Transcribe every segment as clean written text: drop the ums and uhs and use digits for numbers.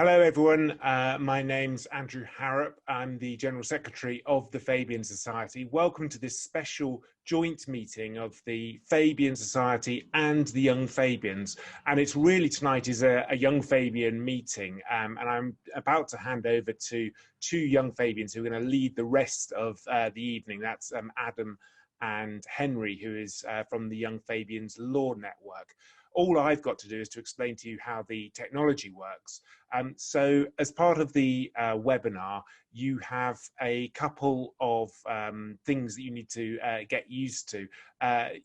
Hello everyone, my name's Andrew Harrop. I'm the General Secretary of the Fabian Society. Welcome to this special joint meeting of the Fabian Society and the Young Fabians. And it's really tonight is a Young Fabian meeting, and I'm about to hand over to two Young Fabians who are going to lead the rest of the evening. That's Adam and Henry, who is from the Young Fabians Law Network. All I've got to do is to explain to you how the technology works. So as part of the webinar, you have a couple of things that you need to get used to.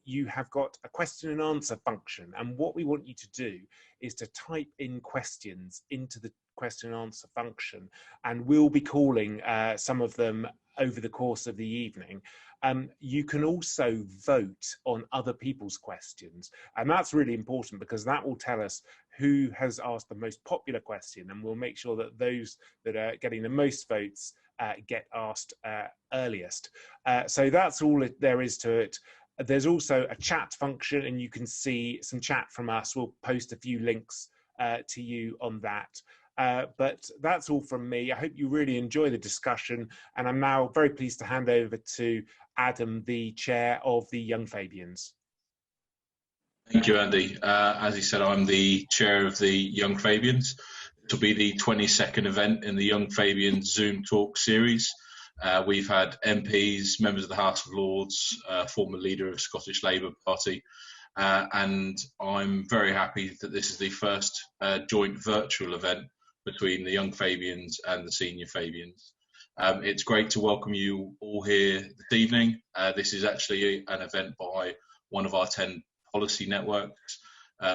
You have got a question and answer function, and what we want you to do is to type in questions into the question and answer function, and we'll be calling some of them over the course of the evening. You can also vote on other people's questions, and that's really important because that will tell us who has asked the most popular question, and we'll make sure that those that are getting the most votes get asked earliest. So that's all there is to it. There's also a chat function, and you can see some chat from us. We'll post a few links to you on that. But that's all from me. I hope you really enjoy the discussion, and I'm now very pleased to hand over to Adam, the chair of the Young Fabians. Thank you, Andy. As he said, I'm the chair of the Young Fabians. It will be the 22nd event in the Young Fabians Zoom Talk series. We've had MPs, members of the House of Lords, former leader of Scottish Labour Party, and I'm very happy that this is the first joint virtual event between the Young Fabians and the Senior Fabians. It's great to welcome you all here this evening. This is actually an event by one of our 10 policy networks,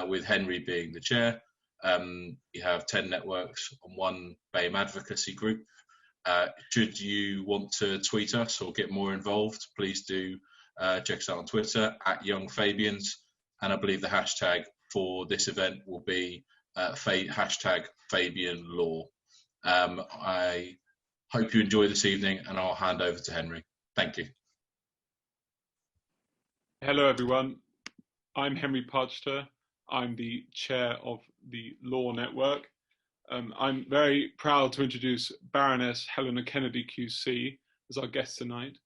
with Henry being the chair. You have 10 networks on one BAME advocacy group. Should you want to tweet us or get more involved, please do check us out on Twitter @Young Fabians, and I believe the hashtag for this event will be hashtag Fabian Law. I hope you enjoy this evening, and I'll hand over to Henry. Thank you. Hello everyone, I'm Henry Parchter. I'm the chair of the Law Network. I'm very proud to introduce Baroness Helena Kennedy QC as our guest tonight.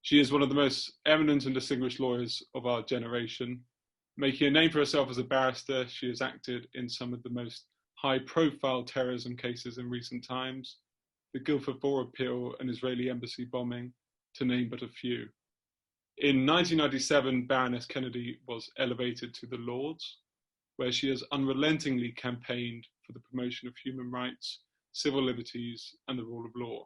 She is one of the most eminent and distinguished lawyers of our generation. Making a name for herself as a barrister, she has acted in some of the most high-profile terrorism cases in recent times, the Guildford 4 appeal and Israeli embassy bombing, to name but a few. In 1997, Baroness Kennedy was elevated to the Lords, where she has unrelentingly campaigned for the promotion of human rights, civil liberties, and the rule of law.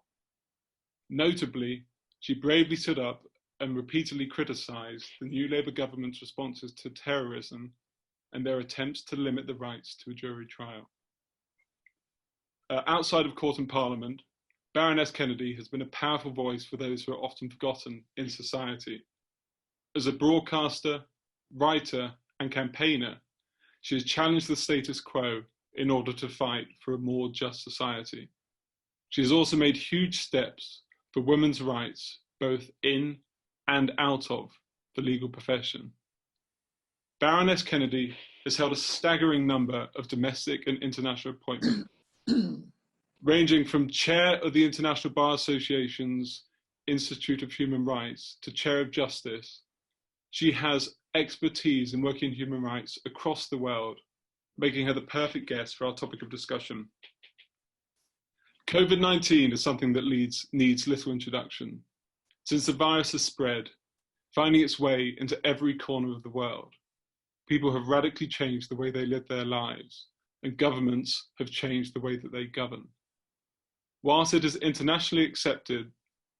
Notably, she bravely stood up and repeatedly criticised the new Labour government's responses to terrorism and their attempts to limit the rights to a jury trial. Outside of court and parliament, Baroness Kennedy has been a powerful voice for those who are often forgotten in society. As a broadcaster, writer, and campaigner, she has challenged the status quo in order to fight for a more just society. She has also made huge steps for women's rights, both in and out of the legal profession. Baroness Kennedy has held a staggering number of domestic and international appointments, ranging from chair of the International Bar Association's Institute of Human Rights to chair of justice. She has expertise in working in human rights across the world, making her the perfect guest for our topic of discussion. COVID-19 is something that needs little introduction. Since the virus has spread, finding its way into every corner of the world, people have radically changed the way they live their lives, and governments have changed the way that they govern. Whilst it is internationally accepted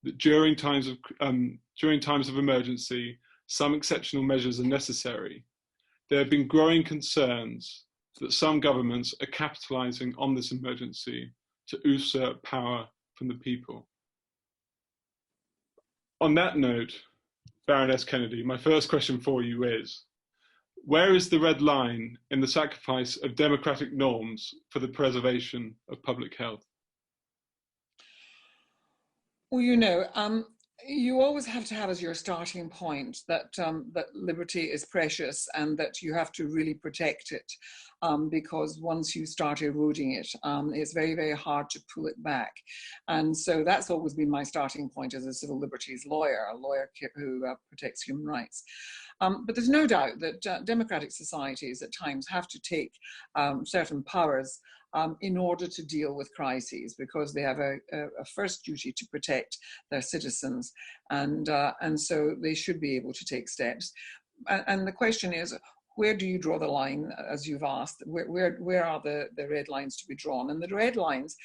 that during times of emergency, some exceptional measures are necessary, there have been growing concerns that some governments are capitalising on this emergency to usurp power from the people. On that note, Baroness Kennedy, my first question for you is, where is the red line in the sacrifice of democratic norms for the preservation of public health? Well, You always have to have as your starting point that that liberty is precious and that you have to really protect it, because once you start eroding it, it's very, very hard to pull it back. And so that's always been my starting point as a civil liberties lawyer, a lawyer who protects human rights. But there's no doubt that democratic societies at times have to take certain powers in order to deal with crises, because they have a first duty to protect their citizens, and so they should be able to take steps. And the question is, where do you draw the line, as you've asked? Where are the red lines to be drawn? And the red lines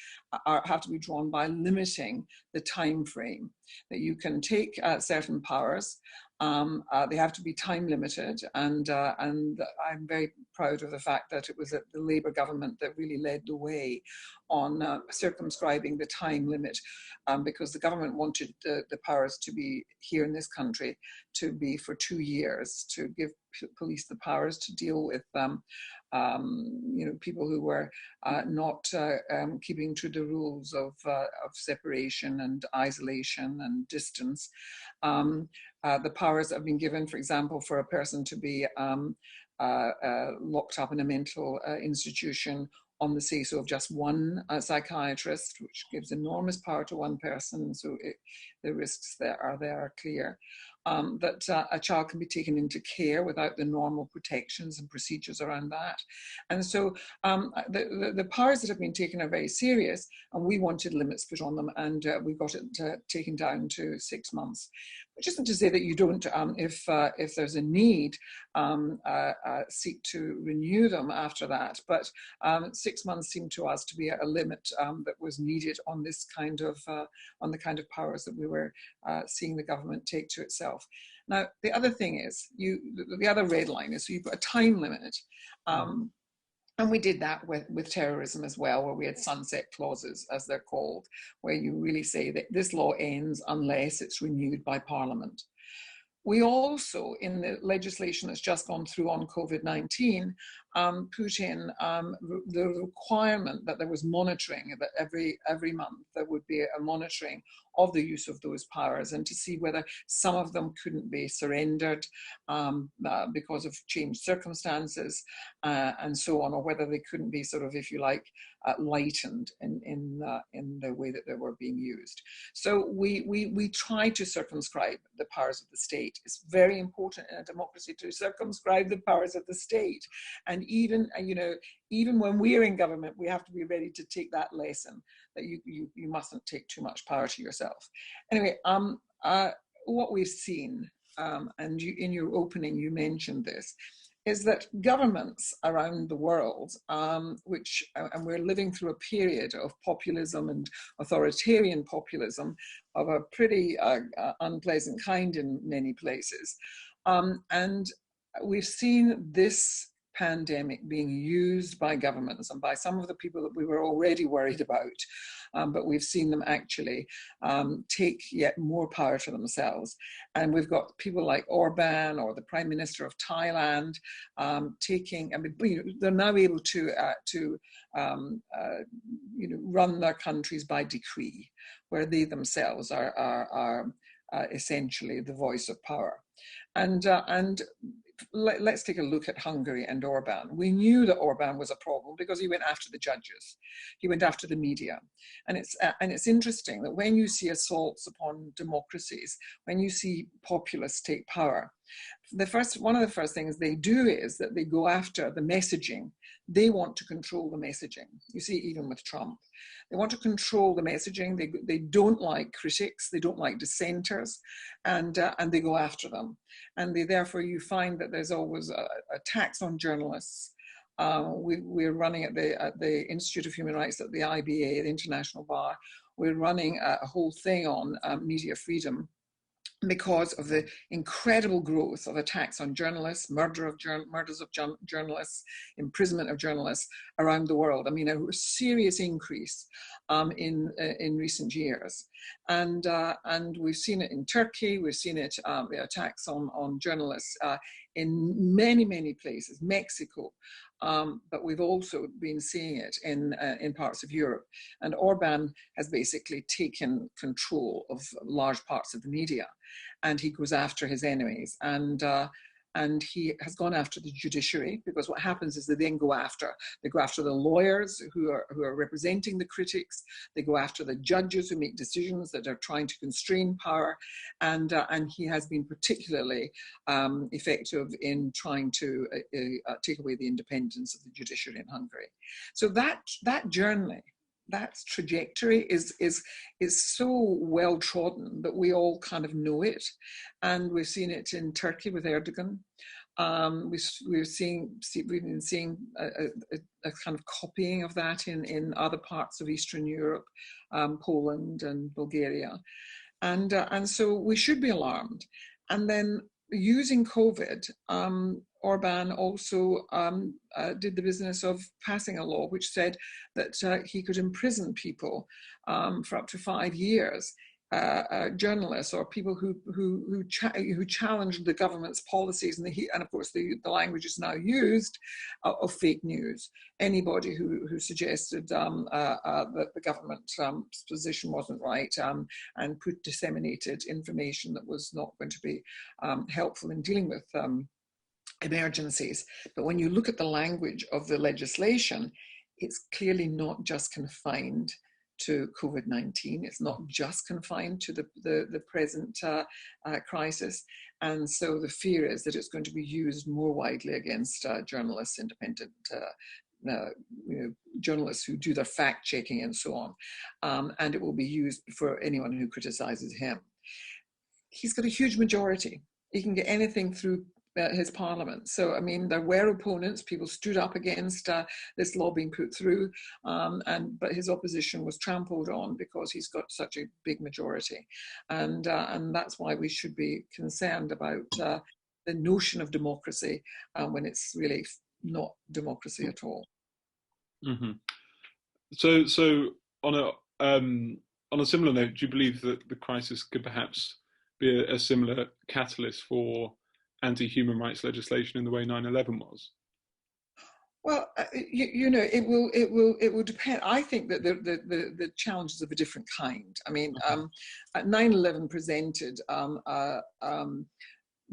have to be drawn by limiting the time frame that you can take certain powers. They have to be time limited, and I'm very proud of the fact that it was the Labour government that really led the way on circumscribing the time limit, because the government wanted the powers to be here in this country to be for 2 years, to give police the powers to deal with people who were not keeping to the rules of separation and isolation and distance. The powers that have been given, for example, for a person to be locked up in a mental institution on the say-so of just one psychiatrist, which gives enormous power to one person, so the risks there are clear. That a child can be taken into care without the normal protections and procedures around that. And so the powers that have been taken are very serious, and we wanted limits put on them, and we got it taken down to 6 months. Which isn't to say that you don't, if there's a need, seek to renew them after that. But 6 months seemed to us to be a limit that was needed on this kind of on the kind of powers that we were seeing the government take to itself. Now, the other thing is, the other red line is, so you've got a time limit. And we did that with terrorism as well, where we had sunset clauses, as they're called, where you really say that this law ends unless it's renewed by Parliament. We also, in the legislation that's just gone through on COVID-19, put in the requirement that there was monitoring, that every month there would be a monitoring of the use of those powers, and to see whether some of them couldn't be surrendered because of changed circumstances and so on, or whether they couldn't be sort of, if you like, lightened in the way that they were being used. So we try to circumscribe the powers of the state. It's very important in a democracy to circumscribe the powers of the state. And even when we're in government, we have to be ready to take that lesson, that you mustn't take too much power to yourself. Anyway, what we've seen, and in your opening you mentioned this, is that governments around the world, and we're living through a period of populism and authoritarian populism of a pretty unpleasant kind in many places. And we've seen this pandemic being used by governments and by some of the people that we were already worried about, but we've seen them actually take yet more power for themselves. And we've got people like Orban or the Prime Minister of Thailand they're now able to run their countries by decree, where they themselves are essentially the voice of power. And let's take a look at Hungary and Orban. We knew that Orban was a problem because he went after the judges, he went after the media, and it's interesting that when you see assaults upon democracies, when you see populists take power, one of the first things they do is that they go after the messaging. They want to control the messaging. You see, even with Trump, they want to control the messaging. They don't like critics. They don't like dissenters, and they go after them. And therefore, you find that there's always attacks on journalists. We're running at the Institute of Human Rights at the IBA, the International Bar. We're running a whole thing on media freedom. because of the incredible growth of attacks on journalists, murders of journalists, imprisonment of journalists around the world. I mean, a serious increase in recent years, and we've seen it in Turkey. We've seen it the attacks on journalists in many places, Mexico. But we've also been seeing it in parts of Europe. And Orban has basically taken control of large parts of the media, and he goes after his enemies. And he has gone after the judiciary, because what happens is they then go after the lawyers who are representing the critics. They go after the judges who make decisions that are trying to constrain power, and he has been particularly effective in trying to take away the independence of the judiciary in Hungary. So that journey, that trajectory is so well trodden that we all kind of know it, and we've seen it in Turkey with Erdogan. We've been seeing a kind of copying of that in other parts of Eastern Europe, Poland and Bulgaria, and so we should be alarmed. And then using COVID, Orban also did the business of passing a law which said that he could imprison people for up to 5 years, journalists or people who challenged the government's policies, and of course the language is now used of fake news. Anybody who suggested that the government's position wasn't right and disseminated information that was not going to be helpful in dealing with emergencies. But when you look at the language of the legislation, it's clearly not just confined to COVID-19. It's not just confined to the present crisis. And so the fear is that it's going to be used more widely against journalists, independent journalists who do their fact checking and so on. And it will be used for anyone who criticizes him. He's got a huge majority. He can get anything through his parliament. So, I mean, there were opponents. People stood up against this law being put through, but his opposition was trampled on because he's got such a big majority. And that's why we should be concerned about the notion of democracy when it's really not democracy at all. Mm-hmm. So on a similar note, do you believe that the crisis could perhaps be a similar catalyst for anti-human rights legislation in the way 9/11 was? Well, it will depend. I think that the challenges of a different kind. I mean, 9/11 presented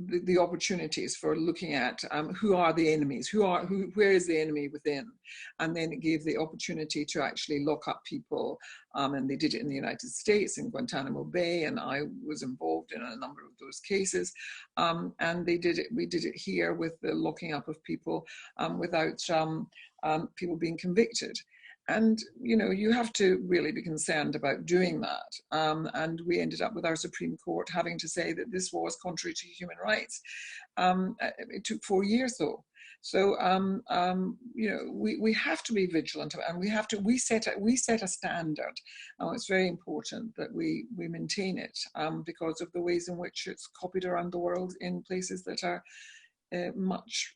the opportunities for looking at who are the enemies, where is the enemy within, and then it gave the opportunity to actually lock up people, and they did it in the United States in Guantanamo Bay, and I was involved in a number of those cases, and we did it here with the locking up of people without people being convicted. And, you have to really be concerned about doing that. And we ended up with our Supreme Court having to say that this was contrary to human rights. It took 4 years, though. So, we have to be vigilant, and we set a standard. It's very important that we maintain it because of the ways in which it's copied around the world in places that are much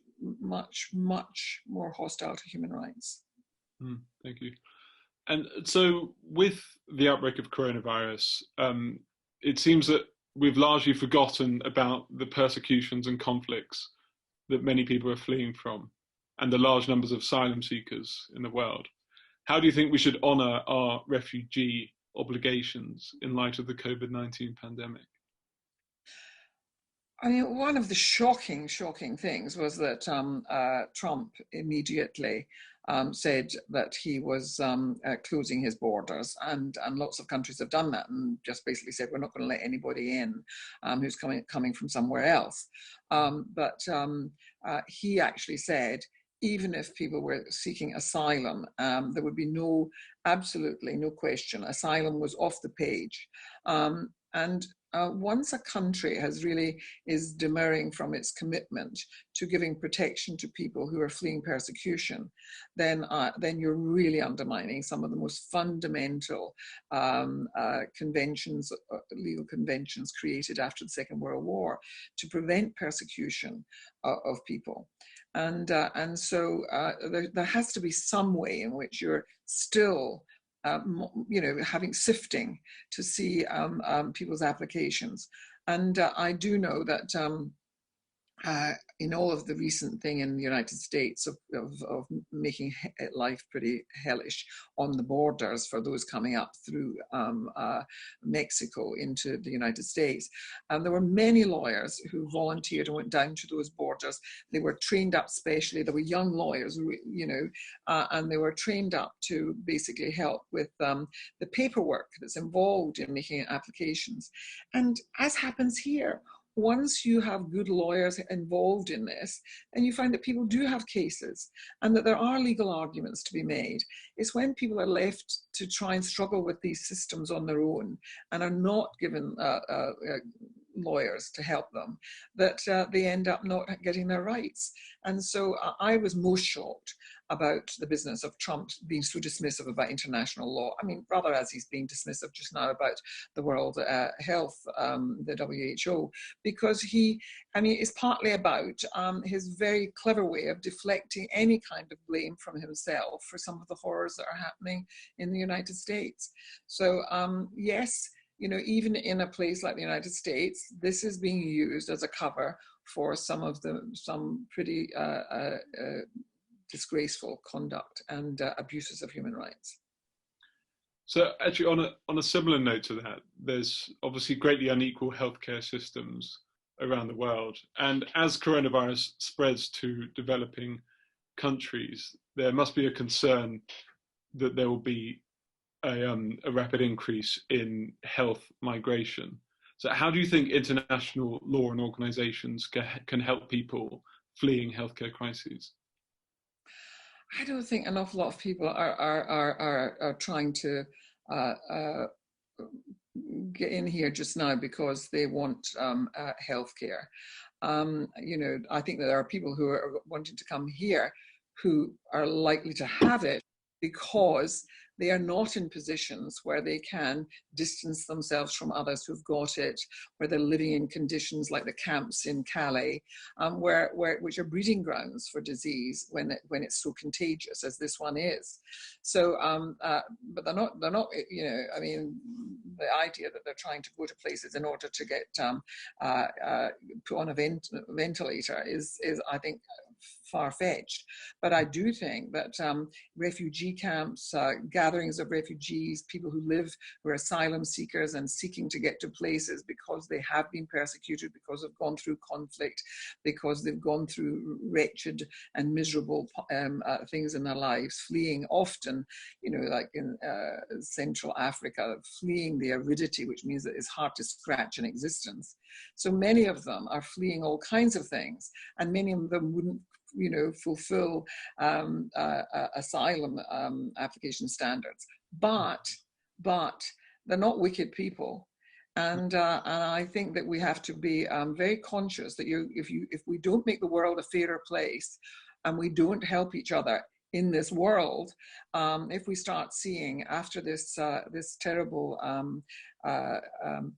more hostile to human rights. Thank you. And so with the outbreak of coronavirus, it seems that we've largely forgotten about the persecutions and conflicts that many people are fleeing from and the large numbers of asylum seekers in the world. How do you think we should honour our refugee obligations in light of the COVID-19 pandemic? I mean, one of the shocking things was that Trump immediately said that he was closing his borders, and lots of countries have done that and just basically said we're not going to let anybody in who's coming from somewhere else. But he actually said even if people were seeking asylum, there would be absolutely no question. Asylum was off the page. And once a country is demurring from its commitment to giving protection to people who are fleeing persecution, then you're really undermining some of the most fundamental conventions, legal conventions created after the Second World War to prevent persecution of people. And so there has to be some way in which you're still sifting to see people's applications. And I do know that in all of the recent thing in the United States of making life pretty hellish on the borders for those coming up through Mexico into the United States. And there were many lawyers who volunteered and went down to those borders. They were trained up specially. There were young lawyers, and they were trained up to basically help with the paperwork that's involved in making applications. And as happens here, once you have good lawyers involved in this, and you find that people do have cases and that there are legal arguments to be made, it's when people are left to try and struggle with these systems on their own and are not given lawyers to help them, that they end up not getting their rights. And so I was most shocked about the business of Trump being so dismissive about international law. I mean, rather as he's being dismissive just now about the World Health, the WHO, because it's partly about his very clever way of deflecting any kind of blame from himself for some of the horrors that are happening in the United States. So yes, even in a place like the United States, this is being used as a cover for some pretty disgraceful conduct and abuses of human rights. So actually on a similar note to that, there's obviously greatly unequal healthcare systems around the world. And as coronavirus spreads to developing countries, there must be a concern that there will be a rapid increase in health migration. So how do you think international law and organizations can help people fleeing healthcare crises? I don't think an awful lot of people are trying to get in here just now because they want healthcare. I think that there are people who are wanting to come here who are likely to have it because they are not in positions where they can distance themselves from others who've got it, where they're living in conditions like the camps in Calais, which are breeding grounds for disease when it's so contagious as this one is. So, but they're not. I mean, the idea that they're trying to go to places in order to get put on a ventilator is I think far-fetched. But I do think that refugee camps, gatherings of refugees, people who are asylum seekers and seeking to get to places because they have been persecuted, because they've gone through conflict, because they've gone through wretched and miserable things in their lives, fleeing often, like in Central Africa, fleeing the aridity, which means that it's hard to scratch an existence. So many of them are fleeing all kinds of things, and many of them wouldn't fulfill asylum application standards, but they're not wicked people, and I think that we have to be very conscious that if we don't make the world a fairer place, and we don't help each other in this world, if we start seeing after this terrible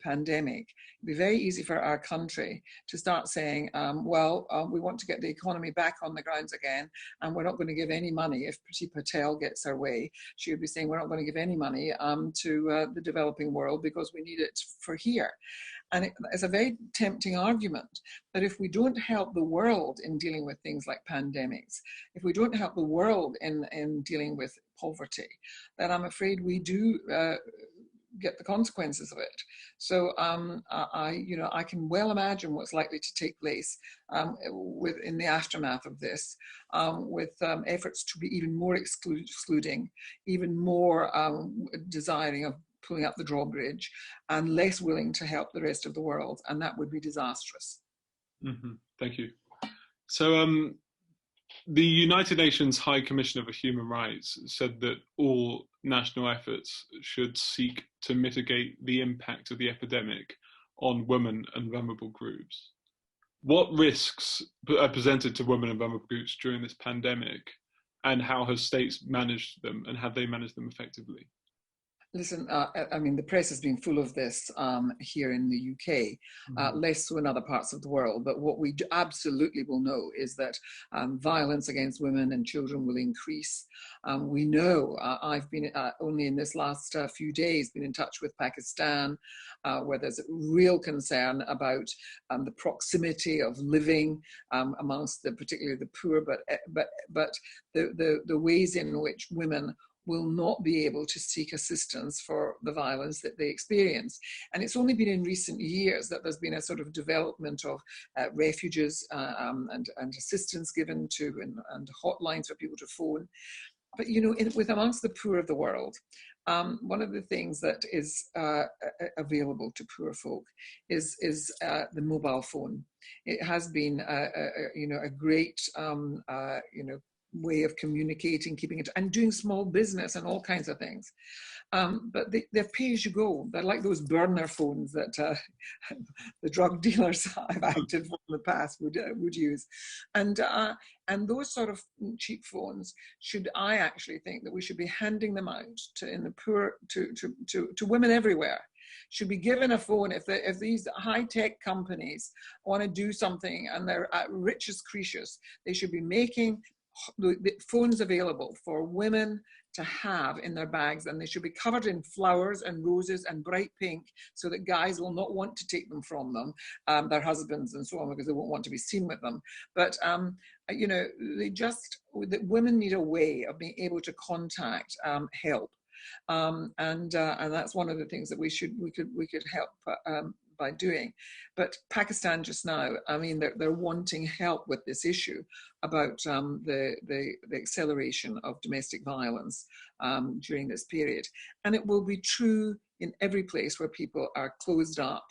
pandemic, it'd be very easy for our country to start saying, we want to get the economy back on the grounds again, and we're not going to give any money. If Priti Patel gets her way, she would be saying we're not going to give any money to the developing world because we need it for here. And it's a very tempting argument that if we don't help the world in dealing with things like pandemics, if we don't help the world in dealing with poverty, then I'm afraid we do get the consequences of it. So I can well imagine what's likely to take place in the aftermath of this, with efforts to be even more excluding, even more desiring of pulling up the drawbridge, and less willing to help the rest of the world, and that would be disastrous. Mm-hmm. Thank you. So the United Nations High Commissioner for Human Rights said that all national efforts should seek to mitigate the impact of the epidemic on women and vulnerable groups. What risks are presented to women and vulnerable groups during this pandemic, and how have states managed them, and have they managed them effectively? Listen, I mean, the press has been full of this here in the UK, less so in other parts of the world. But what we absolutely will know is that violence against women and children will increase. We know, I've been only in this last few days been in touch with Pakistan, where there's real concern about the proximity of living amongst particularly the poor, but the ways in which women will not be able to seek assistance for the violence that they experience. And it's only been in recent years that there's been a sort of development of refuges and assistance given to and hotlines for people to phone. But, you know, with amongst the poor of the world, one of the things that is available to poor folk is the mobile phone. It has been, a great, way of communicating, keeping it, and doing small business and all kinds of things. But they're pay-as-you-go. They're like those burner phones that the drug dealers I've acted for in the past would use. And those sort of cheap phones, I actually think that we should be handing them out to women everywhere. Should be given a phone if these high-tech companies want to do something and they're at rich as Cretius, they should be making the phones available for women to have in their bags, and they should be covered in flowers and roses and bright pink so that guys will not want to take them from them, their husbands and so on, because they won't want to be seen with them. But that women need a way of being able to contact help, and that's one of the things that we could help by doing. But Pakistan just now, I mean, they're wanting help with this issue about the acceleration of domestic violence during this period. And it will be true in every place where people are closed up,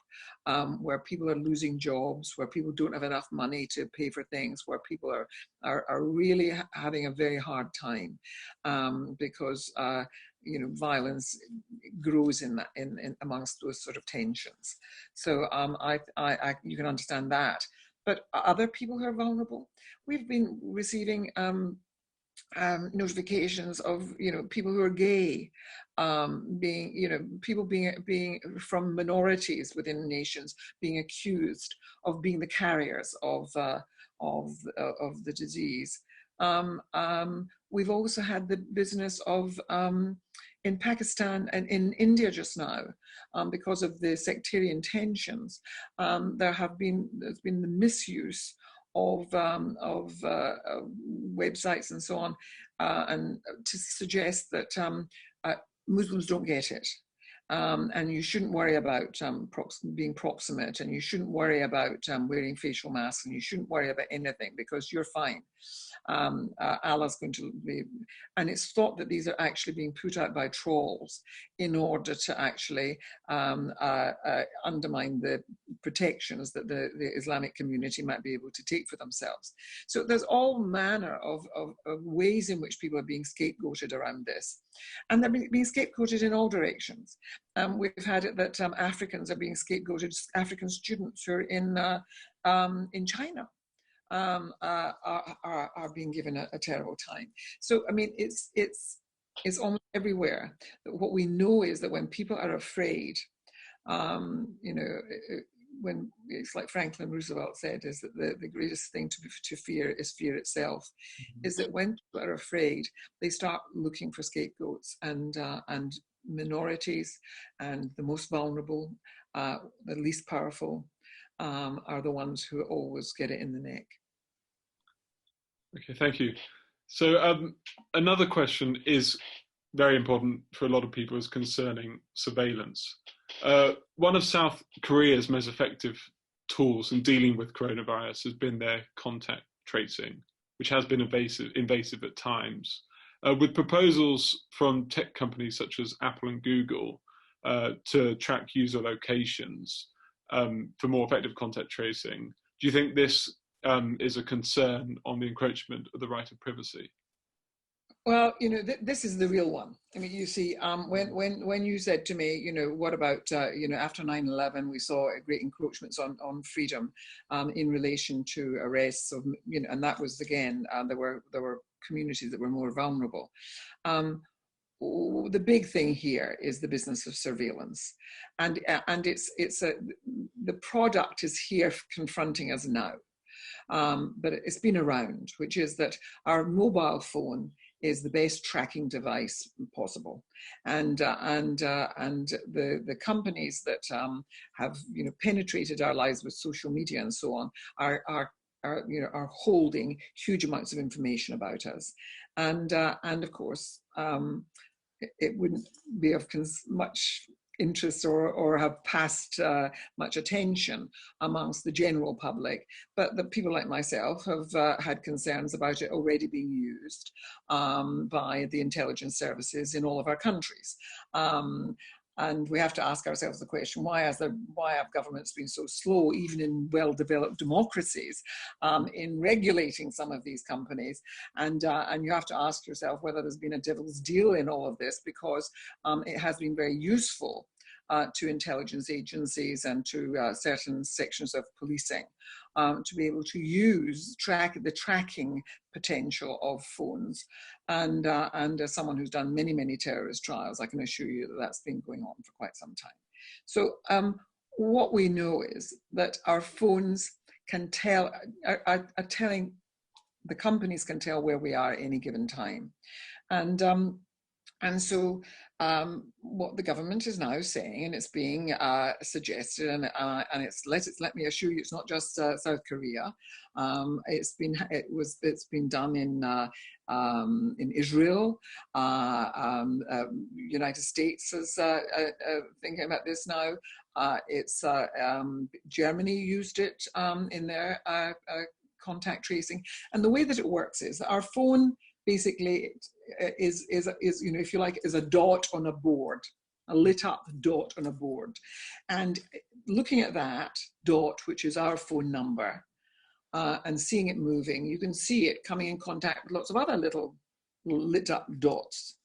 where people are losing jobs, where people don't have enough money to pay for things, where people are really having a very hard time because violence grows in amongst those sort of tensions. So you can understand that. But other people who are vulnerable, we've been receiving notifications of people who are gay, people being from minorities within nations being accused of being the carriers of the disease. We've also had the business of in Pakistan and in India just now, because of the sectarian tensions, there's been the misuse of websites and so on, and to suggest that Muslims don't get it. And you shouldn't worry about being proximate, and you shouldn't worry about wearing facial masks, and you shouldn't worry about anything because you're fine. Allah's going to be, and it's thought that these are actually being put out by trolls in order to actually undermine the protections that the Islamic community might be able to take for themselves. So there's all manner of ways in which people are being scapegoated around this, and they're being scapegoated in all directions. We've had it that Africans are being scapegoated. African students who are in China are being given a terrible time. So I mean, it's almost everywhere. What we know is that when people are afraid, when it's like Franklin Roosevelt said, is that the greatest thing to fear is fear itself. Mm-hmm. Is that when people are afraid, they start looking for scapegoats, and minorities and the most vulnerable, the least powerful, are the ones who always get it in the neck. Okay, thank you. So another question is very important for a lot of people, is concerning surveillance. One of South Korea's most effective tools in dealing with coronavirus has been their contact tracing, which has been invasive at times. With proposals from tech companies such as Apple and Google to track user locations for more effective contact tracing, do you think this is a concern on the encroachment of the right of privacy? Well, this is the real one. I mean, you see, when you said to me, what about, after 9/11, we saw great encroachments on freedom in relation to arrests of, and that was, again, there were communities that were more vulnerable. The big thing here is the business of surveillance, and the product is here confronting us now, but it's been around, which is that our mobile phone is the best tracking device possible, and the companies that have penetrated our lives with social media and so on are holding huge amounts of information about us, and of course it wouldn't be of much interest or have passed much attention amongst the general public, but the people like myself have had concerns about it already being used by the intelligence services in all of our countries. And we have to ask ourselves the question, why have governments been so slow, even in well-developed democracies, in regulating some of these companies? And you have to ask yourself whether there's been a devil's deal in all of this, because it has been very useful to intelligence agencies and to certain sections of policing to be able to use the tracking potential of phones. And as someone who's done many terrorist trials, I can assure you that that's been going on for quite some time. So what we know is that our phones can are telling, the companies can tell where we are at any given time. And so what the government is now saying, and it's being suggested, and let me assure you, it's not just South Korea. It's been done in Israel. United States is thinking about this now. Germany used it in their contact tracing, and the way that it works is that our phone basically is if you like, is a dot on a board, a lit up dot on a board. And looking at that dot, which is our phone number, and seeing it moving, you can see it coming in contact with lots of other little lit up dots.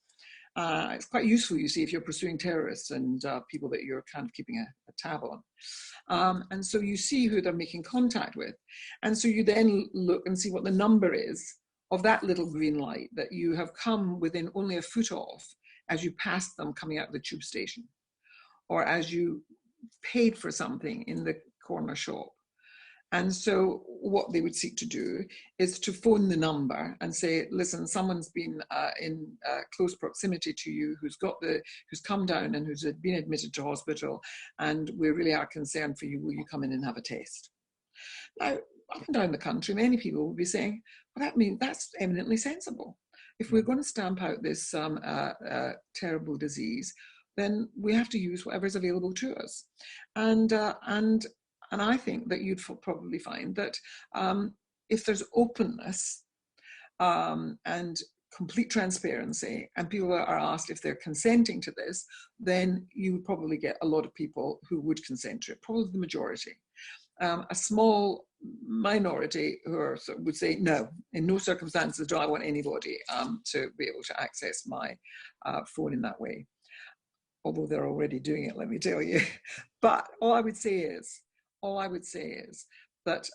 It's quite useful, you see, if you're pursuing terrorists and people that you're kind of keeping a tab on. And so you see who they're making contact with. And so you then look and see what the number is of that little green light that you have come within only a foot of as you pass them coming out of the tube station, or as you paid for something in the corner shop. And so what they would seek to do is to phone the number and say, listen, someone's been in close proximity to you who's come down and who's been admitted to hospital, and we really are concerned for you. Will you come in and have a test? Now, up and down the country, many people will be saying, well, that's eminently sensible. If we're going to stamp out this terrible disease, then we have to use whatever's available to us. And I think that you'd probably find that if there's openness and complete transparency, and people are asked if they're consenting to this, then you would probably get a lot of people who would consent to it, probably the majority. A small minority who would say, no, in no circumstances do I want anybody to be able to access my phone in that way. Although they're already doing it, let me tell you. But all I would say is that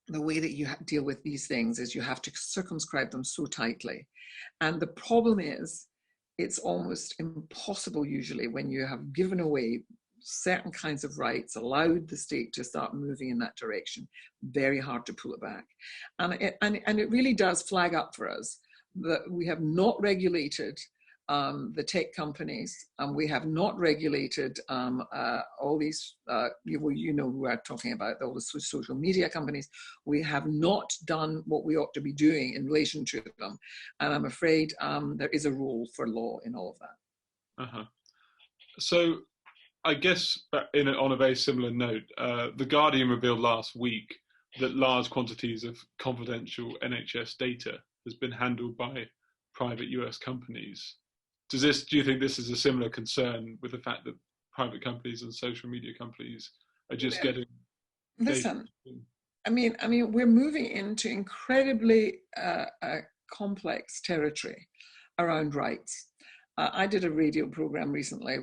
the way that you deal with these things is you have to circumscribe them so tightly. And the problem is, it's almost impossible usually when you have given away certain kinds of rights, allowed the state to start moving in that direction, very hard to pull it back. And it really does flag up for us that we have not regulated the tech companies, and we have not regulated all these, you know who I'm talking about, all the social media companies. We have not done what we ought to be doing in relation to them. And I'm afraid there is a role for law in all of that. Uh-huh. So I guess on a very similar note, The Guardian revealed last week that large quantities of confidential NHS data has been handled by private US companies. Do you think this is a similar concern with the fact that private companies and social media companies are just getting Listen, data? I mean, we're moving into incredibly complex territory around rights. I did a radio program recently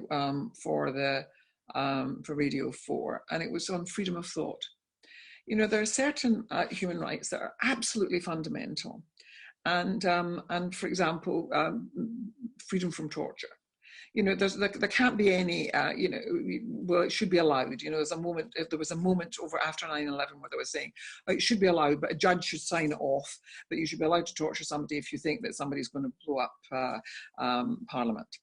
for Radio 4, and it was on freedom of thought. You know, there are certain human rights that are absolutely fundamental, and for example, freedom from torture. You know, there can't be any, you know, well, it should be allowed. You know, there was a moment over after 9/11 where they were saying, oh, it should be allowed, but a judge should sign it off, but you should be allowed to torture somebody if you think that somebody's going to blow up Parliament.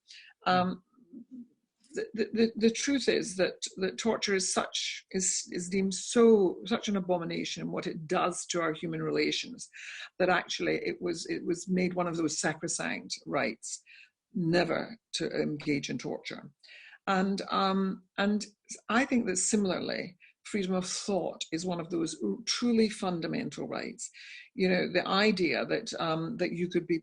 The truth is that torture is deemed such an abomination in what it does to our human relations, that actually it was made one of those sacrosanct rights never to engage in torture. And I think that similarly, freedom of thought is one of those truly fundamental rights. You know, the idea that that you could be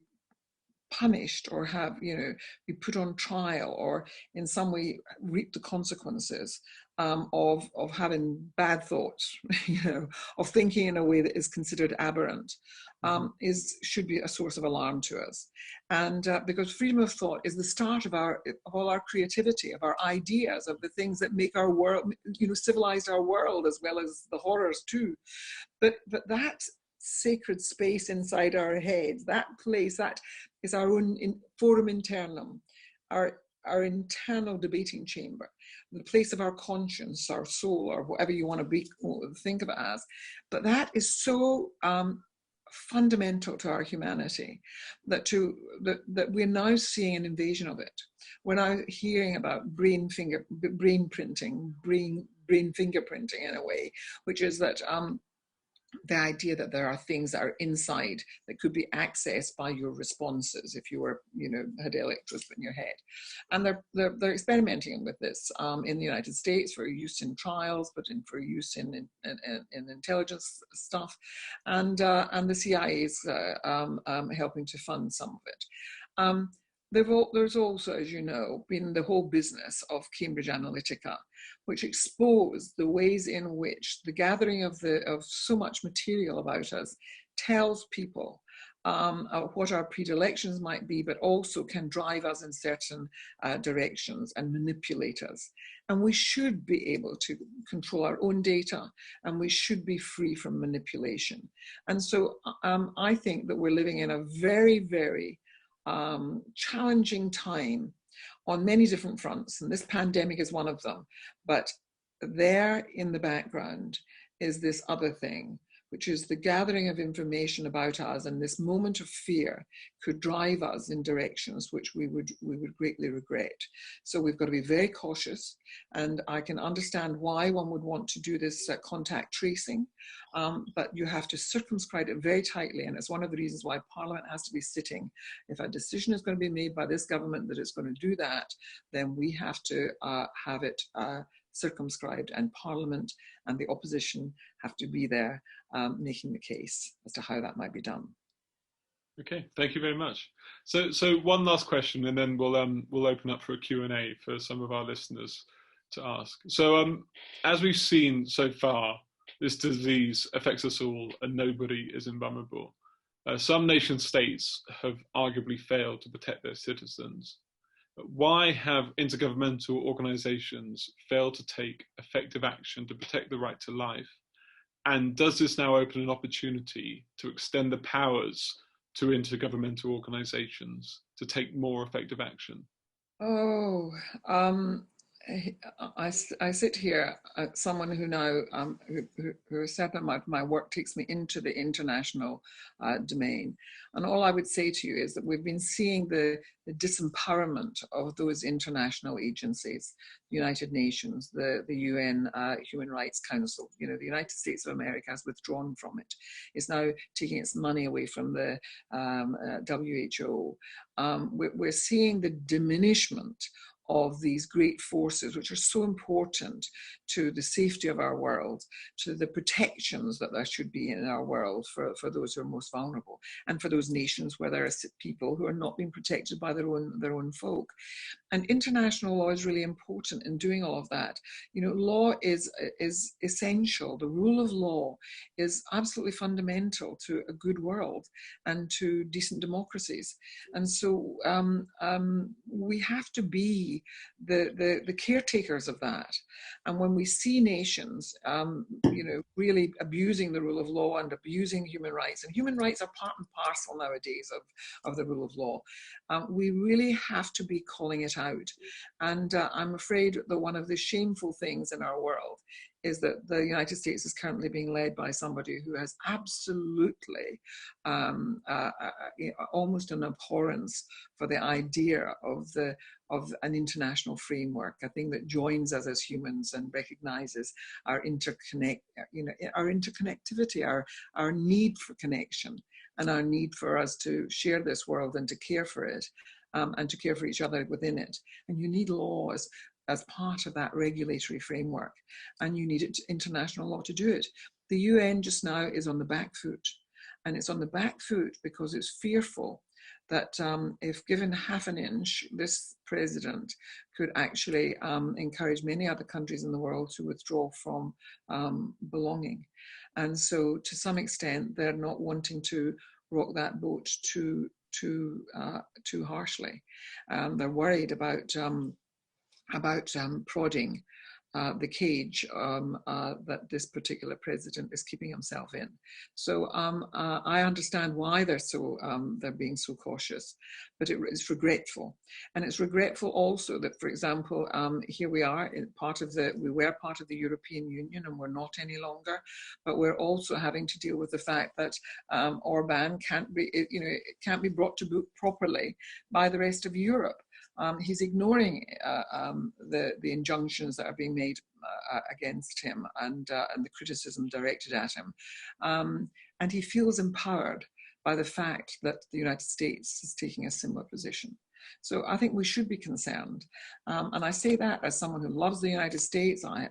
punished or have, you know, be put on trial or in some way reap the consequences of having bad thoughts, you know, of thinking in a way that is considered aberrant, should be a source of alarm to us. And because freedom of thought is the start of all our creativity, of our ideas, of the things that make our world, you know, civilized our world, as well as the horrors too. But that sacred space inside our heads, that place, that is our own forum internum, our internal debating chamber, the place of our conscience, our soul, or whatever you want to think of it as. But that is so fundamental to our humanity that we're now seeing an invasion of it. We're now hearing about brain fingerprinting in a way, which is that the idea that there are things that are inside that could be accessed by your responses if you were, you know, had electrodes put in your head. And they're experimenting with this in the United States for use in trials, but for use in intelligence stuff. And the CIA is helping to fund some of it. There's also, as you know, been the whole business of Cambridge Analytica, which exposed the ways in which the gathering of so much material about us tells people what our predilections might be, but also can drive us in certain directions and manipulate us. And we should be able to control our own data, and we should be free from manipulation. And so I think that we're living in a very, very challenging time on many different fronts, and this pandemic is one of them. But there in the background is this other thing, which is the gathering of information about us, and this moment of fear could drive us in directions which we would greatly regret. So we've got to be very cautious, and I can understand why one would want to do this contact tracing, but you have to circumscribe it very tightly, and it's one of the reasons why Parliament has to be sitting. If a decision is going to be made by this government that it's going to do that, then we have to have it circumscribed, and Parliament and the opposition have to be there making the case as to how that might be done. Okay, thank you very much. So one last question, and then we'll open up for a Q&A for some of our listeners to ask. So as we've seen so far, this disease affects us all, and nobody is invulnerable. Some nation states have arguably failed to protect their citizens. Why have intergovernmental organisations failed to take effective action to protect the right to life? And does this now open an opportunity to extend the powers to intergovernmental organisations to take more effective action? Oh, I sit here, someone who now, who said that my work takes me into the international domain. And all I would say to you is that we've been seeing the disempowerment of those international agencies, the United Nations, the UN Human Rights Council. You know, the United States of America has withdrawn from it. It's now taking its money away from the WHO. We're seeing the diminishment of these great forces, which are so important to the safety of our world, to the protections that there should be in our world for those who are most vulnerable, and for those nations where there are people who are not being protected by their own folk. And international law is really important in doing all of that. You know, law is essential. The rule of law is absolutely fundamental to a good world and to decent democracies. And so we have to be the caretakers of that. And when we see nations, you know, really abusing the rule of law and abusing human rights, and human rights are part and parcel nowadays of the rule of law, we really have to be calling it out. And I'm afraid that one of the shameful things in our world is that the United States is currently being led by somebody who has absolutely almost an abhorrence for the idea of an international framework, a thing that joins us as humans and recognizes our interconnectivity, our need for connection, and our need for us to share this world and to care for it, and to care for each other within it. And you need laws as part of that regulatory framework, and you need international law to do it. The UN just now is on the back foot, and it's on the back foot because it's fearful that if given half an inch, this president could actually encourage many other countries in the world to withdraw from belonging. And so to some extent, they're not wanting to rock that boat too harshly. They're worried about prodding the cage that this particular president is keeping himself in. So I understand why they're being so cautious, but it's regretful, and it's regretful also that, for example, here we are we were part of the European Union, and we're not any longer, but we're also having to deal with the fact that Orban can't be brought to book properly by the rest of Europe. He's ignoring the injunctions that are being made against him and the criticism directed at him. And he feels empowered by the fact that the United States is taking a similar position. So I think we should be concerned. And I say that as someone who loves the United States. I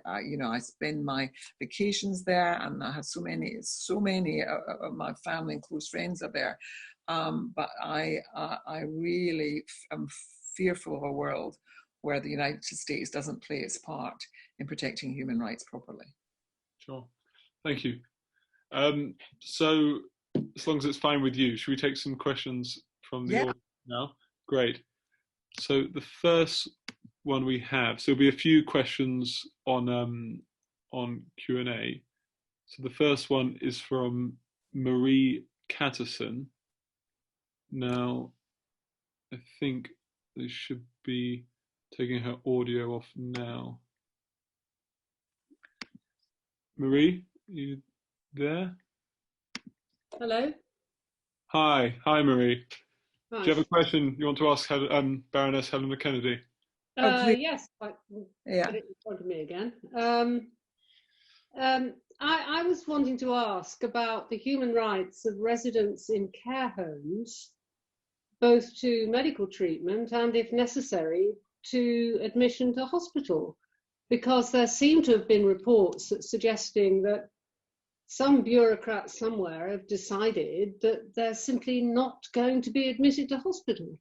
spend my vacations there, and I have so many of my family and close friends are there. But I really am fearful of a world where the United States doesn't play its part in protecting human rights properly. Sure. Thank you. So as long as it's fine with you, should we take some questions from the audience now? Great. So the first one we have, so there'll be a few questions on Q&A. So the first one is from Marie Catterson. Now, I think they should be taking her audio off now. Marie, are you there? Hello. Hi, Marie. Hi. Do you have a question you want to ask Baroness Helena Kennedy? Yes, yeah. Put it in front of me again. I was wanting to ask about the human rights of residents in care homes, both to medical treatment and, if necessary, to admission to hospital, because there seem to have been reports suggesting that some bureaucrats somewhere have decided that they're simply not going to be admitted to hospital.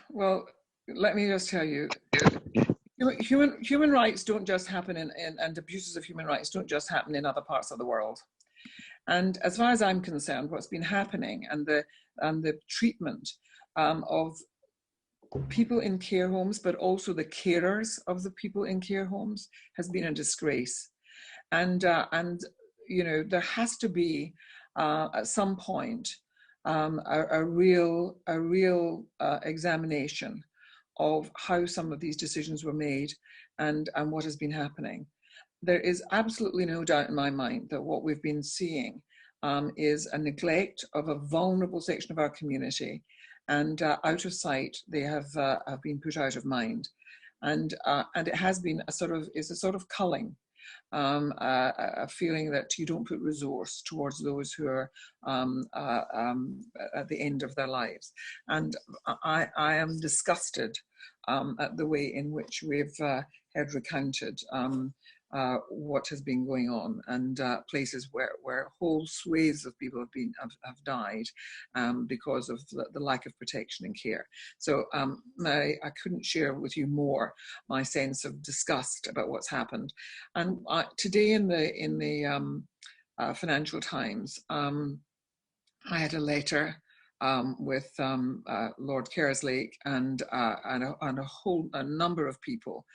Well, let me just tell you, human rights don't just happen and abuses of human rights don't just happen in other parts of the world. And as far as I'm concerned, what's been happening and the treatment of people in care homes, but also the carers of the people in care homes, has been a disgrace. And you know, there has to be at some point a real examination of how some of these decisions were made and what has been happening. There is absolutely no doubt in my mind that what we've been seeing is a neglect of a vulnerable section of our community, and out of sight, they have been put out of mind, and it has been a sort of culling, a feeling that you don't put resource towards those who are at the end of their lives, and I am disgusted at the way in which we've heard recounted what has been going on, and places where whole swathes of people have died because of the lack of protection and care. So I couldn't share with you more my sense of disgust about what's happened. And today in the Financial Times, I had a letter with Lord Kerslake and a number of people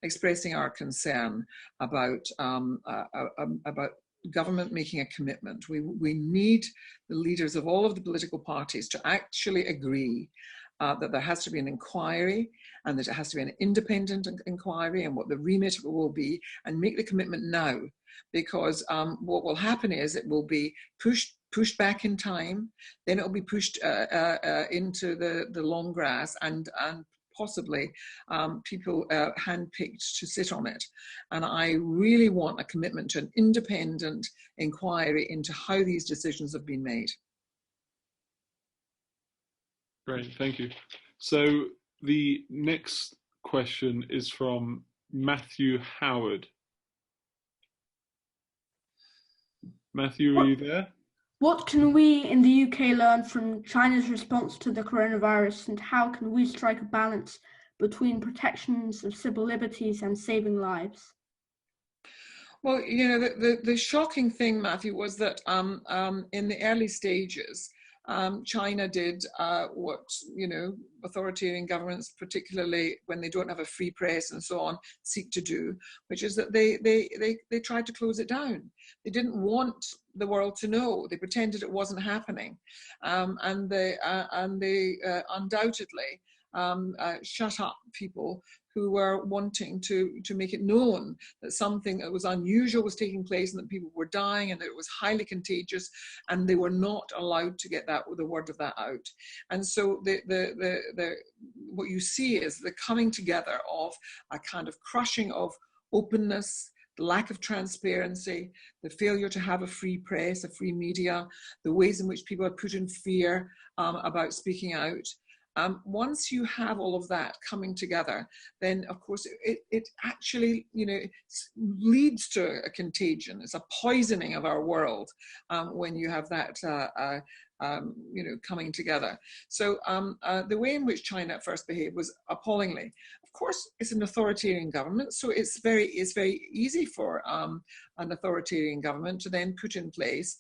expressing our concern about government making a commitment. We need the leaders of all of the political parties to actually agree that there has to be an inquiry, and that it has to be an independent inquiry, and what the remit will be, and make the commitment now. Because what will happen is it will be pushed back in time, then it will be pushed into the long grass, and possibly people handpicked to sit on it. And I really want a commitment to an independent inquiry into how these decisions have been made. Great, thank you. So the next question is from Matthew Howard. Matthew, are you there? What can we in the UK learn from China's response to the coronavirus, and how can we strike a balance between protections of civil liberties and saving lives? Well, you know, the shocking thing, Matthew, was that in the early stages, China did what, you know, authoritarian governments, particularly when they don't have a free press and so on, seek to do, which is that they tried to close it down. They didn't want the world to know. They pretended it wasn't happening, and they undoubtedly shut up people who were wanting to make it known that something that was unusual was taking place, and that people were dying, and that it was highly contagious, and they were not allowed to get the word of that out. And so what you see is the coming together of a kind of crushing of openness, the lack of transparency, the failure to have a free press, a free media, the ways in which people are put in fear about speaking out. Once you have all of that coming together, then of course it actually, you know, leads to a contagion. It's a poisoning of our world when you have that, you know, coming together. So the way in which China at first behaved was appallingly. Of course, it's an authoritarian government, so it's very easy for an authoritarian government to then put in place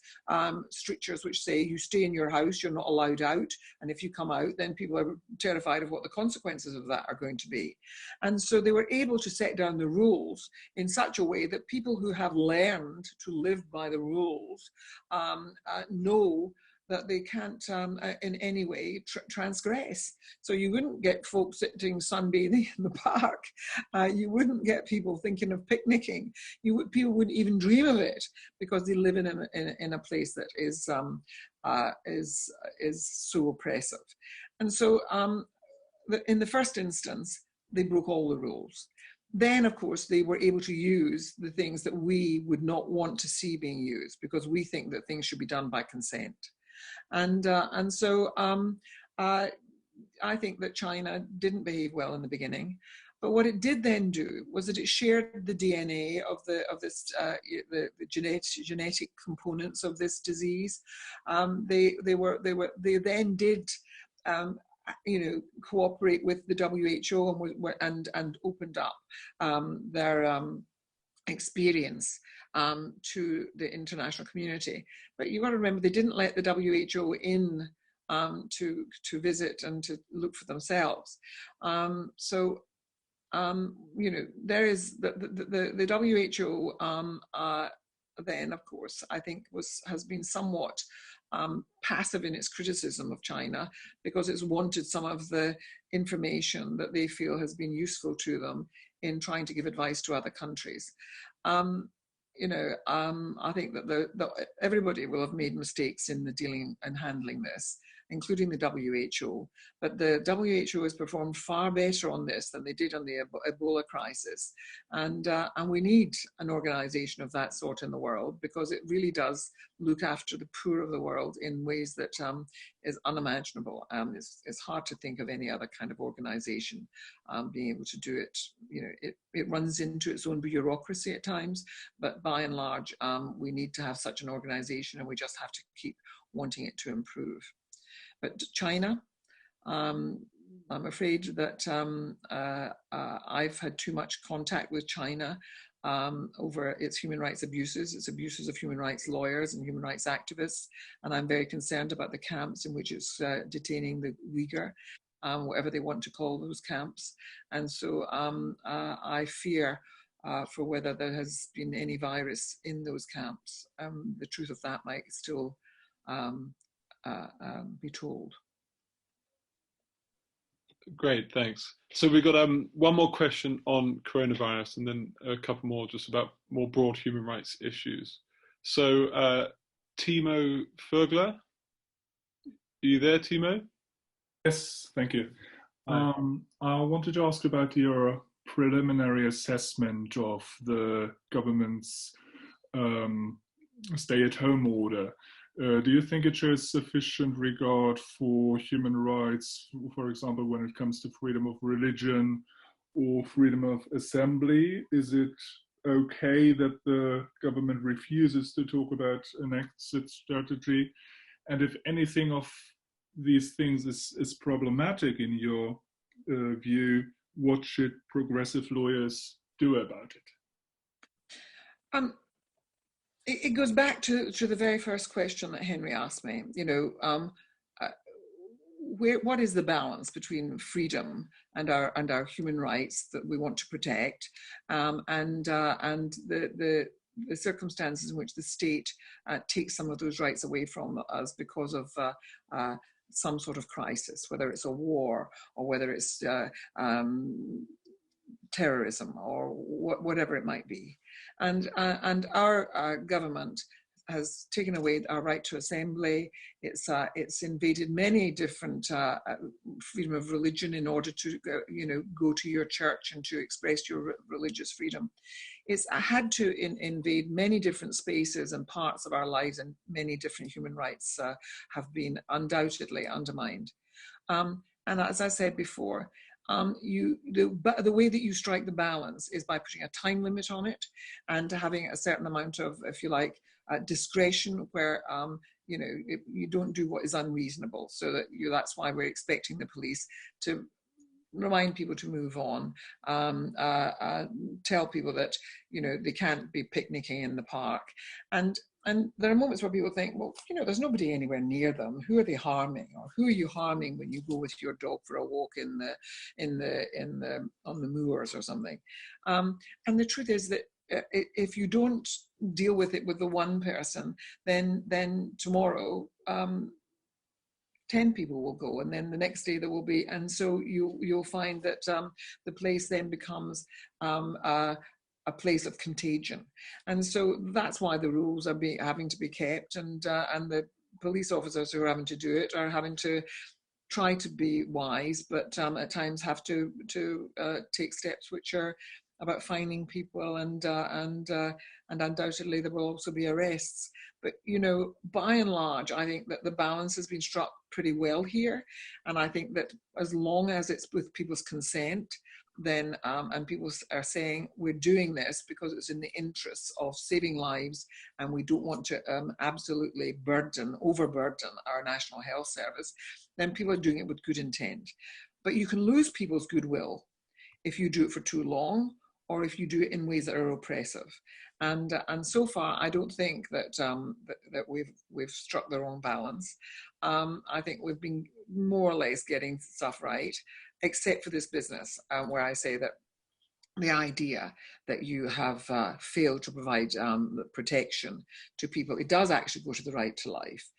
strictures which say you stay in your house, you're not allowed out, and if you come out, then people are terrified of what the consequences of that are going to be. And so they were able to set down the rules in such a way that people who have learned to live by the rules know that they can't in any way transgress. So you wouldn't get folks sitting sunbathing in the park. You wouldn't get people thinking of picnicking. People wouldn't even dream of it, because they live in a place that is so oppressive. And so in the first instance, they broke all the rules. Then, of course, they were able to use the things that we would not want to see being used, because we think that things should be done by consent. And so I think that China didn't behave well in the beginning, but what it did then do was that it shared the DNA of the genetic components of this disease. They then did you know, cooperate with the WHO and opened up their experience to the international community. But you've got to remember, they didn't let the WHO in to visit and to look for themselves. So you know, there is the WHO then, of course, I think has been somewhat passive in its criticism of China, because it's wanted some of the information that they feel has been useful to them in trying to give advice to other countries. You know, I think that everybody will have made mistakes in the dealing and handling this, including the WHO. But the WHO has performed far better on this than they did on the Ebola crisis. And we need an organization of that sort in the world, because it really does look after the poor of the world in ways that is unimaginable. It's hard to think of any other kind of organization being able to do it. You know, it runs into its own bureaucracy at times, but by and large, we need to have such an organization, and we just have to keep wanting it to improve. But China, I'm afraid that I've had too much contact with China over its human rights abuses, its abuses of human rights lawyers and human rights activists. And I'm very concerned about the camps in which it's detaining the Uyghur, whatever they want to call those camps. And so I fear for whether there has been any virus in those camps. The truth of that might still be told. Great, thanks. So we've got one more question on coronavirus, and then a couple more just about more broad human rights issues. So Timo Vogler, are you there, Timo? Yes, thank you. I wanted to ask about your preliminary assessment of the government's stay-at-home order. Do you think it shows sufficient regard for human rights, for example, when it comes to freedom of religion or freedom of assembly? Is it okay that the government refuses to talk about an exit strategy? And if anything of these things is problematic in your view, what should progressive lawyers do about it? It goes back to the very first question that Henry asked me. You know, what is the balance between freedom and our human rights that we want to protect, and the circumstances in which the state takes some of those rights away from us because of some sort of crisis, whether it's a war or whether it's terrorism or whatever it might be. And our government has taken away our right to assembly. It's invaded many different freedom of religion in order to go to your church and to express your religious freedom. It's had to invade many different spaces and parts of our lives, and many different human rights have been undoubtedly undermined. And as I said before, the way that you strike the balance is by putting a time limit on it and having a certain amount of, if you like, discretion where you don't do what is unreasonable. So that's why we're expecting the police to remind people to move on, tell people that they can't be picnicking in the park, and there are moments where people think, well, there's nobody anywhere near them. Who are they harming, or who are you harming when you go with your dog for a walk on the moors or something? And the truth is that if you don't deal with it with the one person, then tomorrow 10 people will go, and then the next day there will be, and so you'll find that the place then becomes a place of contagion. And so that's why the rules are having to be kept, and the police officers who are having to do it are having to try to be wise, but at times have to take steps which are about fining people, and undoubtedly there will also be arrests. But by and large, I think that the balance has been struck pretty well here, and I think that as long as it's with people's consent, then and people are saying we're doing this because it's in the interests of saving lives, and we don't want to absolutely overburden our National Health Service, then people are doing it with good intent. But you can lose people's goodwill if you do it for too long, or if you do it in ways that are oppressive. And so far, I don't think that that we've struck the wrong balance. I think we've been more or less getting stuff right, except for this business, where I say that the idea that you have failed to provide protection to people, it does actually go to the right to life.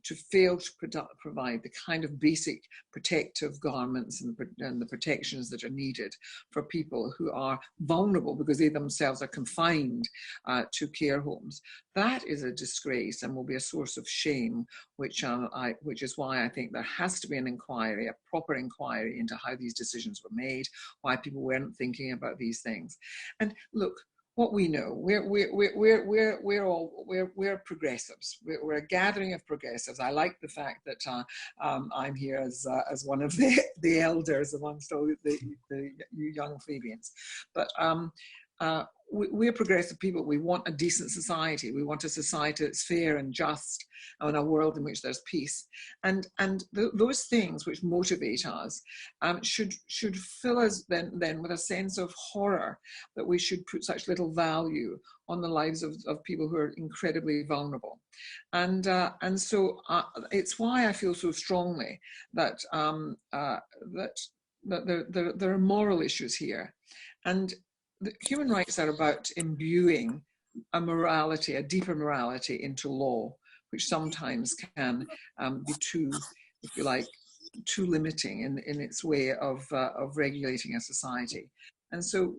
To fail to provide the kind of basic protective garments and the protections that are needed for people who are vulnerable because they themselves are confined to care homes. That is a disgrace and will be a source of shame, which is why I think there has to be an inquiry, a proper inquiry into how these decisions were made, why people weren't thinking about these things. And look, what we know. We're progressives. We're a gathering of progressives. I like the fact that I'm here as one of the elders amongst all the young Fabians. But we're progressive people. We want a decent society. We want a society that's fair and just, and a world in which there's peace. And those things which motivate us should fill us then with a sense of horror that we should put such little value on the lives of people who are incredibly vulnerable. And so it's why I feel so strongly that there are moral issues here. And the human rights are about imbuing a morality, a deeper morality into law, which sometimes can be too, if you like, too limiting in its way of regulating a society. And so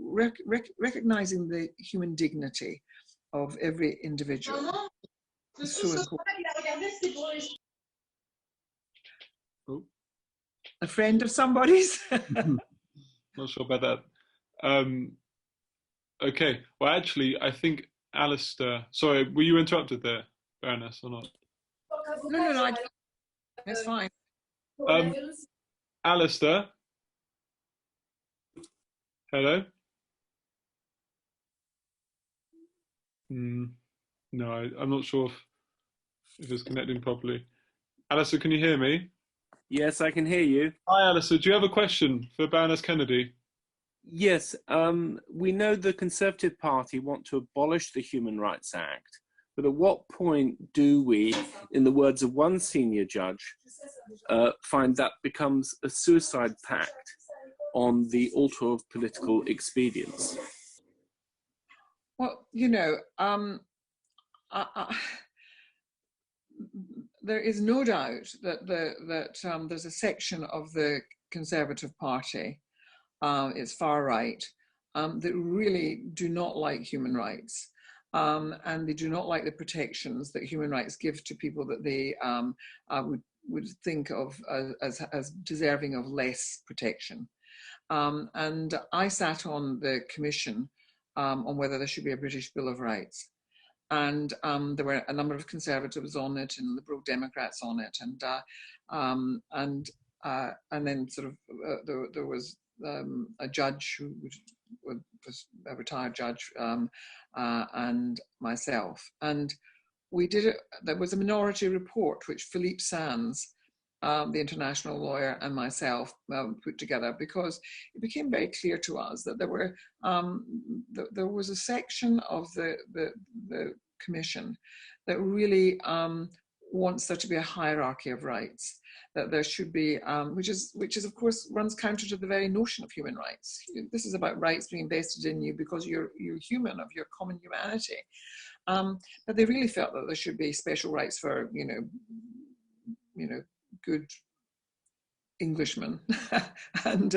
recognizing the human dignity of every individual is so important. Oh. A friend of somebody's? Not sure about that. Okay, well, actually, I think Alister, sorry, were you interrupted there, Baroness, or not? No, it's fine. Alister? Hello? No, I'm not sure if it's connecting properly. Alister, can you hear me? Yes, I can hear you. Hi, Alister. Do you have a question for Baroness Kennedy? Yes, we know the Conservative Party want to abolish the Human Rights Act, but at what point do we, in the words of one senior judge, find that becomes a suicide pact on the altar of political expedience? Well, you know, there is no doubt that there's a section of the Conservative Party, it's far right, that really do not like human rights, and they do not like the protections that human rights give to people that they would think of as deserving of less protection. And I sat on the commission on whether there should be a British Bill of Rights. And there were a number of Conservatives on it and Liberal Democrats on it, and then sort of there was a judge who was a retired judge, and myself, and we did it. There was a minority report which Philippe Sands, the international lawyer, and myself put together, because it became very clear to us that there was a section of the commission that really wants there to be a hierarchy of rights, that there should be, which is of course runs counter to the very notion of human rights. This is about rights being vested in you because you're human, of your common humanity. But they really felt that there should be special rights for you know good Englishmen, and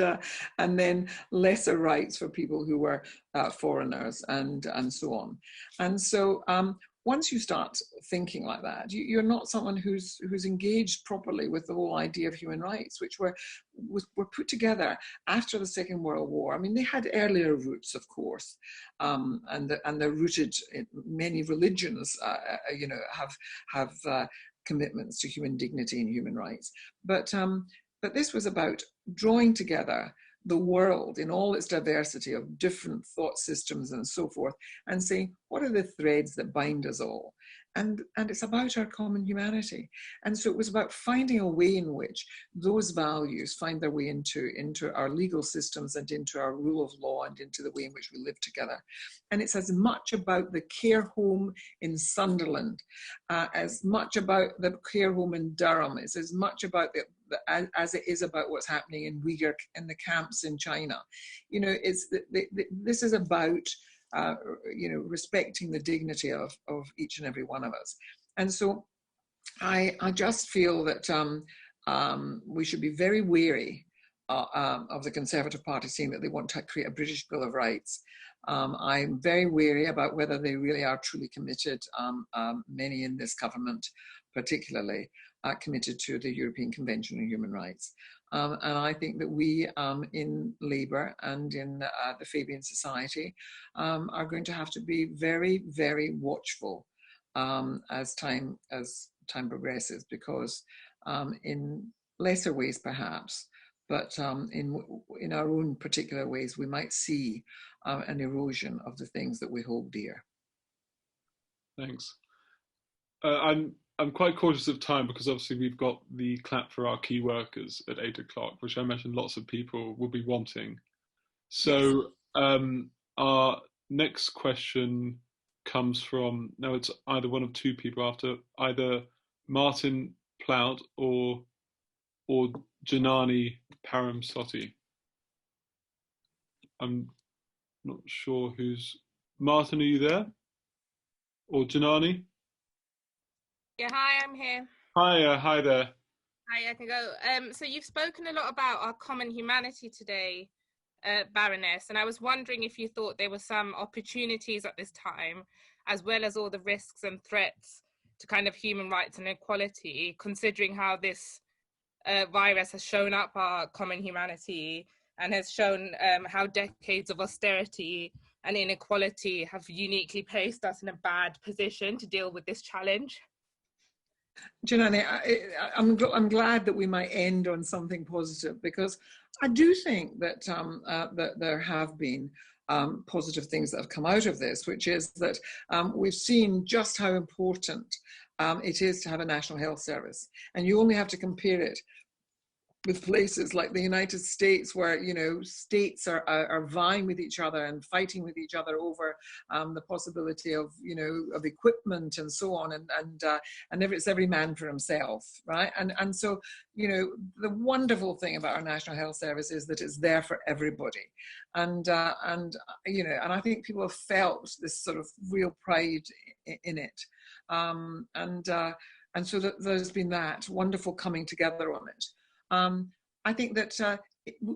then lesser rights for people who were foreigners, and so on. And so once you start thinking like that, you're not someone who's engaged properly with the whole idea of human rights, which were put together after the Second World War. I mean, they had earlier roots, of course, and they're rooted in many religions. Have commitments to human dignity and human rights, but this was about drawing together the world in all its diversity of different thought systems and so forth, and saying, what are the threads that bind us all? And it's about our common humanity. And so it was about finding a way in which those values find their way into our legal systems and into our rule of law and into the way in which we live together. And it's as much about the care home in Sunderland, as much about the care home in Durham. It's as much about as it is about what's happening in Uyghur, in the camps in China. You know, this is about respecting the dignity of each and every one of us. And so I just feel that we should be very wary of the Conservative Party saying that they want to create a British Bill of Rights. I'm very wary about whether they really are truly committed, many in this government particularly, committed to the European Convention on Human Rights. And I think that we in Labour and in the Fabian Society are going to have to be very, very watchful as time progresses, because in lesser ways perhaps, but in our own particular ways, we might see an erosion of the things that we hold dear. Thanks. I'm quite cautious of time, because obviously we've got the clap for our key workers at 8 o'clock, which I imagine lots of people will be wanting. So our next question comes from, now it's either one of two people, after either Martin Plout or Janani Paramsothy. I'm not sure who's... Martin, are you there? Or Janani? Yeah, hi, I'm here. Hi there. Hi, I can go. So you've spoken a lot about our common humanity today, Baroness, and I was wondering if you thought there were some opportunities at this time, as well as all the risks and threats to kind of human rights and equality, considering how this virus has shown up our common humanity and has shown how decades of austerity and inequality have uniquely placed us in a bad position to deal with this challenge. Janani, I'm glad that we might end on something positive, because I do think that that there have been positive things that have come out of this, which is that we've seen just how important it is to have a national health service, and you only have to compare it with places like the United States, where states are vying with each other and fighting with each other over the possibility of of equipment and so on, and it's every man for himself, right? And so the wonderful thing about our National Health Service is that it's there for everybody, and I think people have felt this sort of real pride in it, and so there's been that wonderful coming together on it. I think that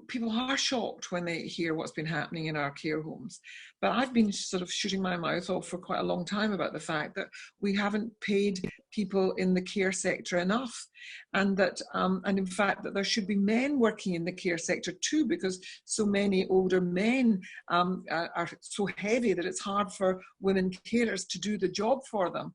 people are shocked when they hear what's been happening in our care homes. But I've been sort of shooting my mouth off for quite a long time about the fact that we haven't paid people in the care sector enough. And that, and in fact, that there should be men working in the care sector too, because so many older men are so heavy that it's hard for women carers to do the job for them.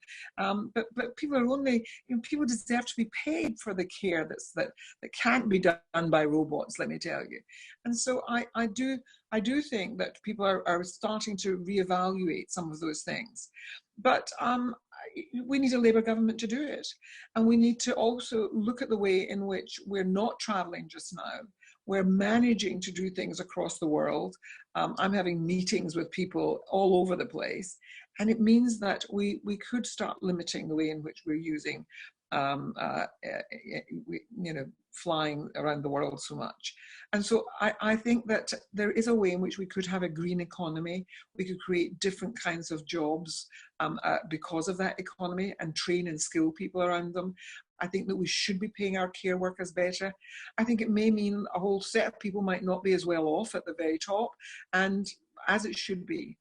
But people are only, people deserve to be paid for the care that can't be done by robots, let me tell you. And so I do think that people are starting to reevaluate some of those things. But we need a Labour government to do it. And we need to also look at the way in which we're not travelling just now. We're managing to do things across the world. I'm having meetings with people all over the place. And it means that we could start limiting the way in which we're using flying around the world so much. And so I think that there is a way in which we could have a green economy. We could create different kinds of jobs because of that economy, and train and skill people around them. I think that we should be paying our care workers better. I think it may mean a whole set of people might not be as well off at the very top, and as it should be.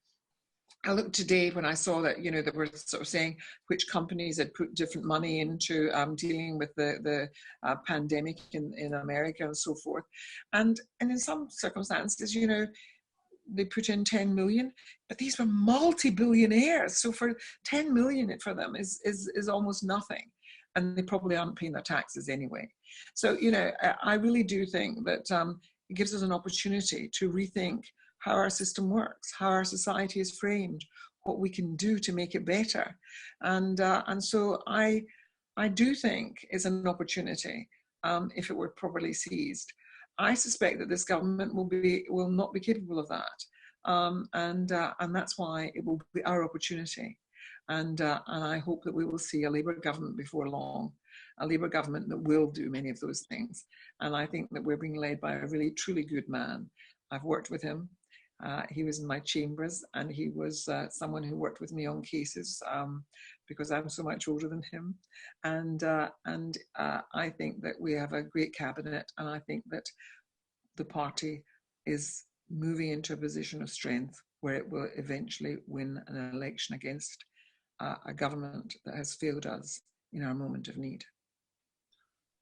I looked today when I saw that, they were sort of saying which companies had put different money into dealing with the pandemic in America and so forth. And in some circumstances, they put in 10 million, but these were multi-billionaires. So for 10 million for them is almost nothing. And they probably aren't paying their taxes anyway. So, I really do think that it gives us an opportunity to rethink how our system works, how our society is framed, what we can do to make it better. And so I do think it's an opportunity if it were properly seized. I suspect that this government will not be capable of that. And that's why it will be our opportunity. And I hope that we will see a Labour government before long, a Labour government that will do many of those things. And I think that we're being led by a really, truly good man. I've worked with him. He was in my chambers, and he was someone who worked with me on cases because I'm so much older than him. And I think that we have a great cabinet, and I think that the party is moving into a position of strength where it will eventually win an election against a government that has failed us in our moment of need.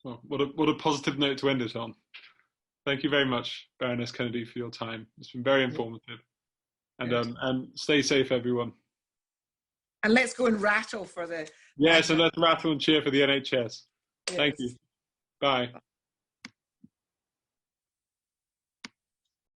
Well, what a positive note to end it on. Thank you very much, Baroness Kennedy, for your time. It's been very informative. And stay safe, everyone. And let's go and rattle for the... Yes, and let's rattle and cheer for the NHS. Yes. Thank you. Bye.